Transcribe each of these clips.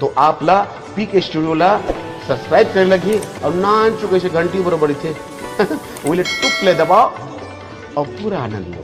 तो आपला पीके स्टुडिओला सबस्क्राईब करायला की नान चुकायची घंटी बरोबर इथे उले टुपले दबाव और पूरा आनंद लो।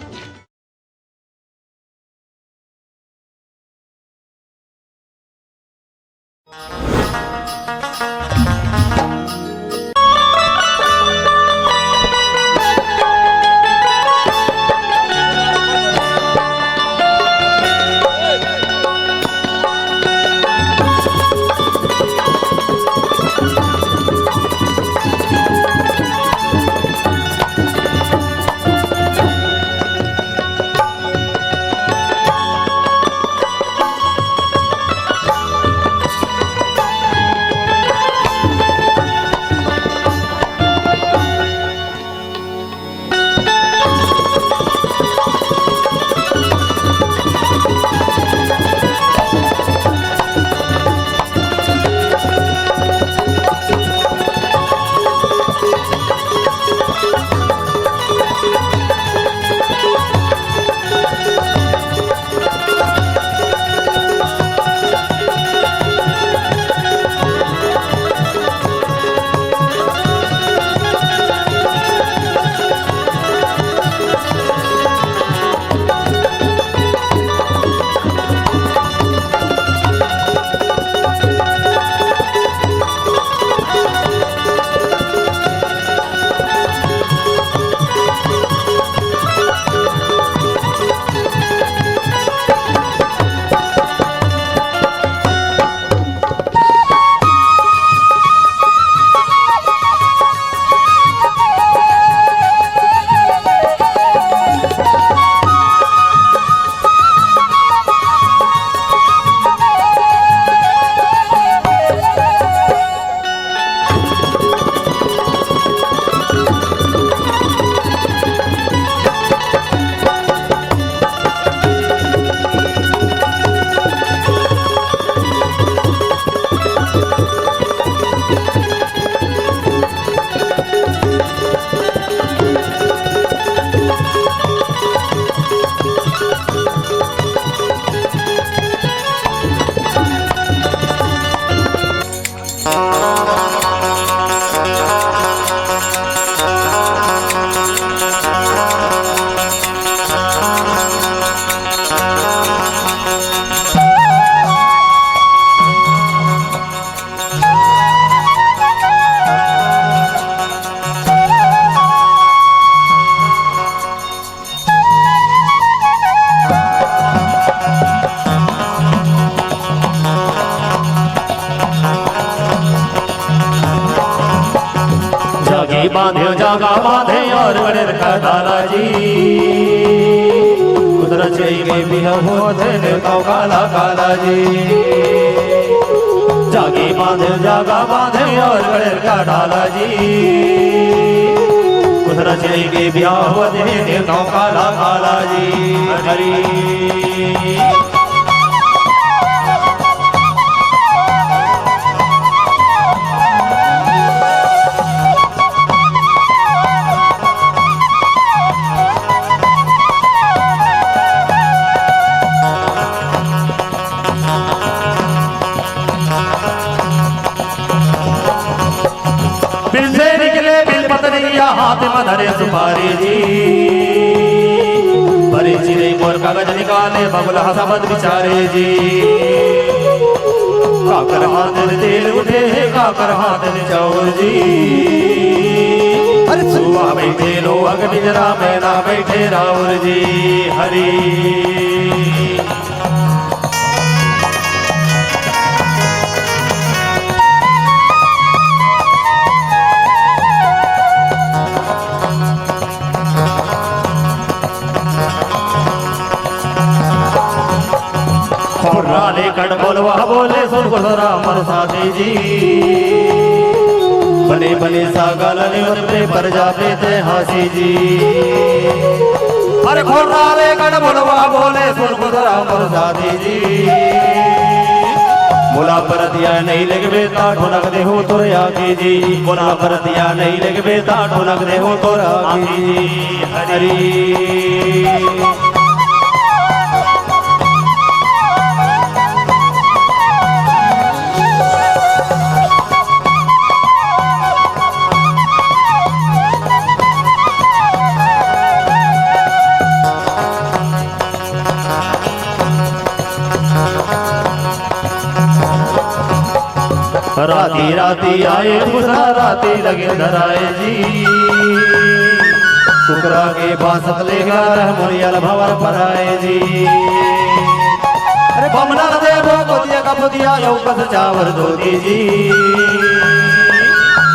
बांधे जागा बांधे और गणेर का दादाजी कुदरत चाहिए बिना होते देवताओं काला काला जी जागे बांधे जागा बांधे और गणेर का डाला जी कुदरत चाहिए बिना होते देवताओं काला काला जी हरी हाथ में धरे सुपारी जी बड़ी चिरे मोर कागज निकाले बबुल हसबत बिचारे जी काकर हाथ में तेल उठे काकर हाथ में चाउर जी अरे सुबह बैठे लो अग्नि जरा में ना बैठे राउर जी हरी कड़ बोलवा बोले सुन गुजरा मरसादी जी बने बने सागल निवते पर जाते थे हासी जी अरे खोराले कड़ बोलवा बोले सुन गुजरा मरसादी जी बोला पर दिया नहीं लगबे ता ढोलक दे हो तोर आगे जी बोला पर दिया नहीं लगबे ता ढोलक दे हो तोर आगे जी हरी राती राती आए दूसरा राती लगे धराए जी कुकरा के बासत लेगा मुरियल भवर पराए जी अरे बमना देवो को दिया कप दिया यौ कस चावर दो जी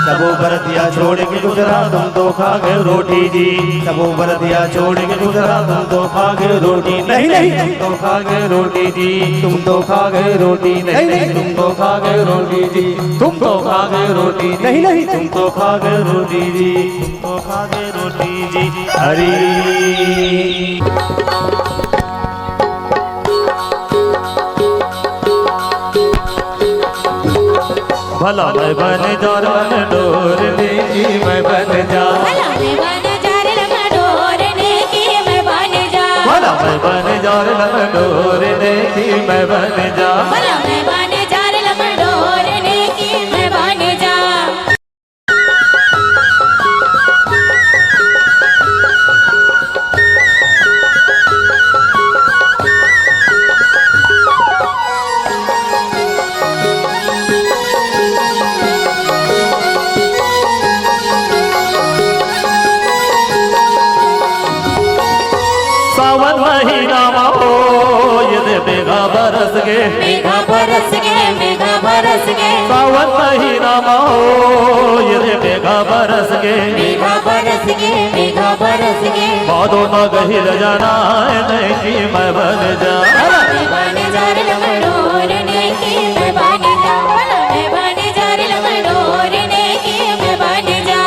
सबो बरतिया छोड़ के गुजरा तुम तो खा गए रोटी जी सबो बरतिया छोड़ के गुजरा तुम तो खा गए रोटी नहीं नहीं तुम तो खा गए रोटी जी तुम तो खा गए रोटी नहीं नहीं तुम तो खा गए रोटी जी तुम तो खा गए रोटी नहीं नहीं तुम तो खा गए रोटी जी तुम तो खा गए रोटी जी हरी भला मैं बन जार मन डोर देखी मैं बन जा भला मैं बन जार मन डोर देखी मैं बन जा भला मैं बन जार मन डोर देखी मैं बन जा भला मैं बन जार मन डोर देखी मैं बन जा सावन महीना हो ये मेघा बरस गे मेघा बरस गे मेघा बरस गे सावन महीना हो ये मेघा बरस गे मेघा बरस गे मेघा बरस गे बादो न गहिर जाना है नहीं कि मैं बन जा भला मैं बन जार मन डोर देखी मैं बन जा भला मैं बन जार मन डोर देखी मैं बन जा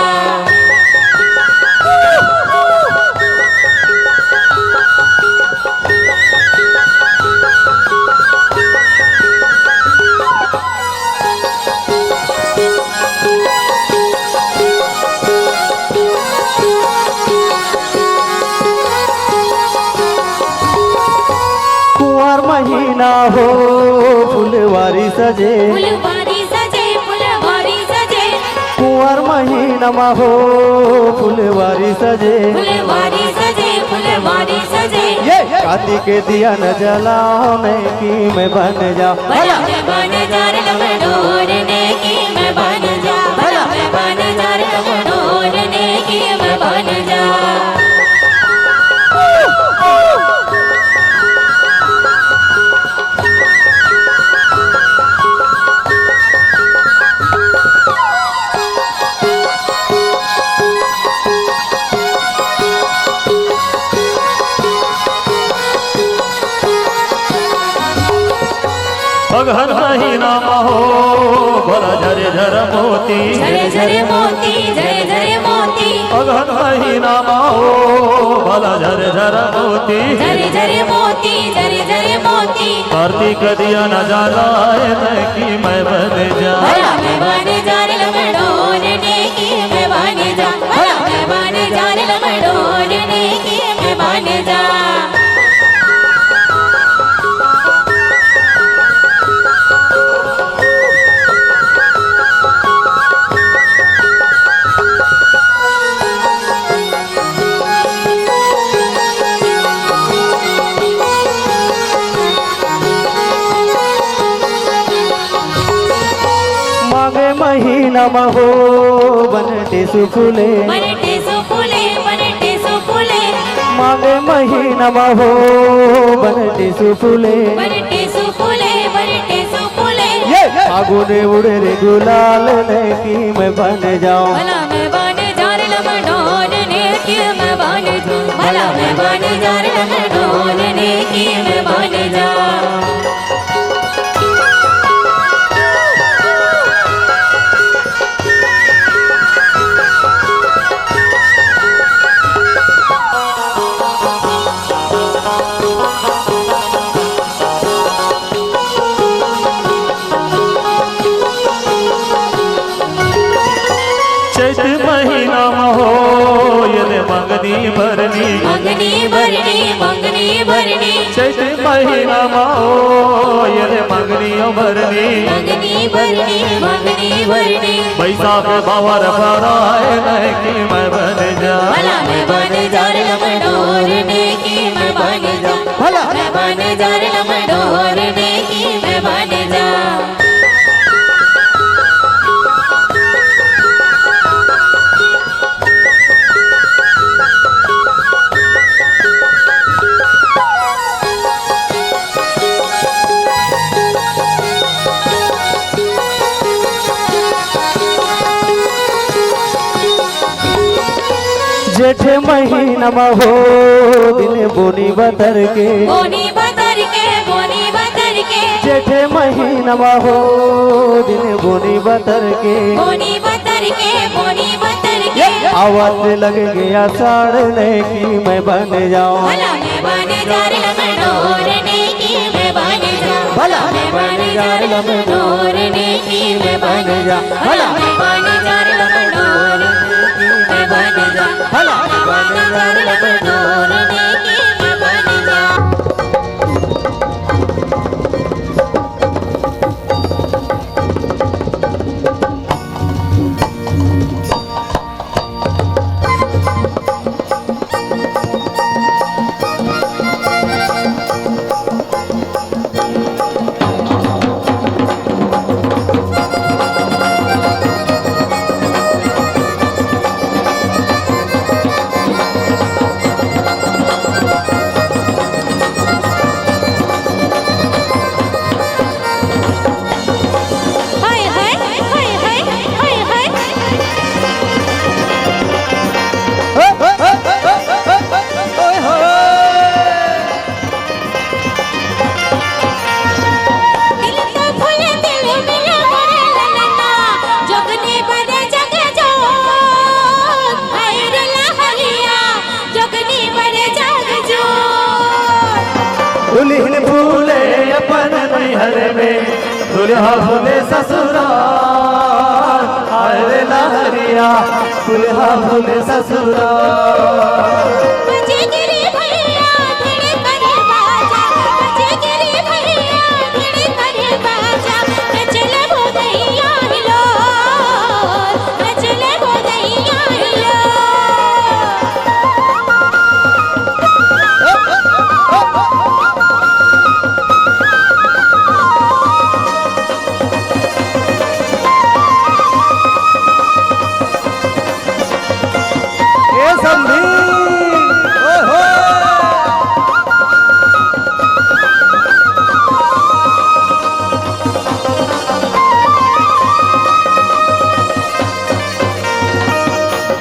कुंवर महीना हो फुलवारी सजे फुलवारी सजे फुलवारी सजे कुंवर महीना हो फुलवारी सजे फुलवारी सजे फुलवारी सजे कार्तिक के दिया न जलाओ नहीं कि मैं बन जा भला मैं बन जार मन डोर देखी मैं बन जा भला मैं बन जार मन डोर देखी मैं बन जा अगहन महीना हो भला झरे झर मोती झरे झरे मोती झरे झरे मोती अगहन महीना हो भला झरे झर मोती झरे झरे मोती झरे झरे मोती कार्तिक दिया न जाला है कि मैं बन जा भला मैं बन जार मन डोर देखी मैं बन जा भला मैं बन जार मन डोर देखी मैं बन जा मागे महीना हो बनटे सुफुले बनटे सुफुले बनटे सुफुले मागे महीना हो बनटे सुफुले बनटे सुफुले बनटे सुफुले फागुने उड़े रे गुलाल नहीं कि मैं बन जाऊं भला मैं बन जार मन डोर देखी मैं बन जा भला मैं बन जार मन डोर देखी मैं बन जा चैत महीना हो ये मंगनी भरनी मंगनी भरनी मंगनी भरनी चैत महीना हो ये मंगनी भरनी मंगनी भरनी मंगनी भरनी बैसाख बावर भराए नहीं कि मैं बन जा भला मैं बन जार मन डोर देखी मैं बन जा भला मैं बन जार मन डोर देखी मैं बन जा जेठ महीना में हो दिन बोनी बतर के बोनी बतर के बोनी बतर के जेठ महीना में हो दिन बोनी बतर के बोनी बतर के बोनी बतर के आवाज लग गया साड़ने की मैं बन जाऊं भला मैं बन जा रे लंगड़ोरने की मैं बन जा भला मैं बन जा रे लंगड़ोरने की मैं बन जा भला मैं बन जा रे लंगड़ोरने की मैं बन जा भला मैं बन जा रे लंगड़ोरने की मैं बन जा हाय हाय हाय हाय हाय हाय दिल तो फूल दिल मिला मोरे ललना जगने बड़े जग जो हाय रे लहरिया जगने बड़े जग जो दुल्हन फूले अपन नैहर में दुल्हा फूले ससुराल अरे लहरिया दुल्हा फूले ससुराल बजे गिरी भैया धीरे करे बाजा बजे गिरी भैया धीरे करे बाजा चले हो गईया हिलो चले हो गईया हिलो ये संभी ओहो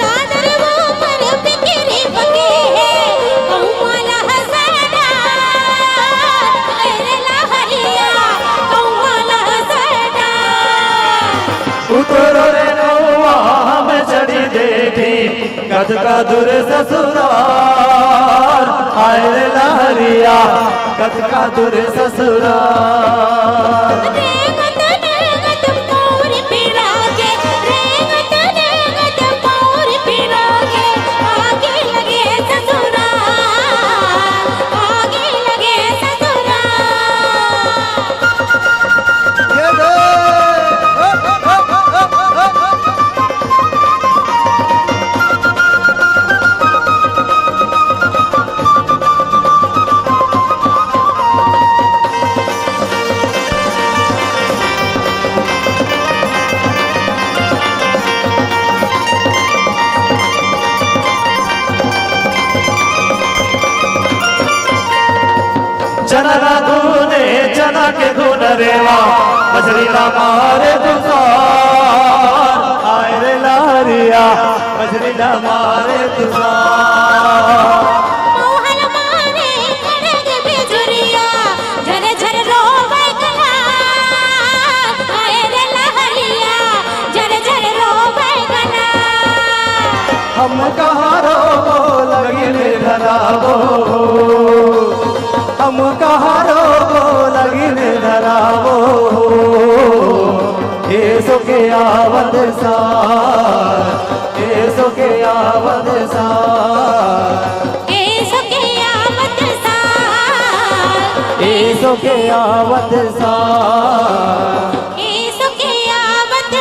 दादर वो पर बिखरी पके है कौवाला हसना अरे लहरिया कौवाला हसना उतरो रे नौवा में चढ़ी देखी कद का दूर ससुराल आए रे लहरिया कद का दूर ससुराल रेंगत रेंगत पौर पिरागे रेंगत रेंगत पौर पिरागे आगे लगे ससुराल आगे लगे ससुराल ये दे चना ना धूने चना के धुन रेवा मछली ना मारे तुफान आए रे लहरिया मछली ना मारे तुफान मोहन मारे खड़ग बिजुरिया झर झर रोवे गला आए रे लहरिया झर झर रोवे गला हम कहाँ रोबो लगिन धराबो हम कहाँ रोबो लगिन धराबो ऐसो के आवत सार ऐसो के आवत सार ऐसो के आवत सार ऐसो के आवत सार ऐसो के आवत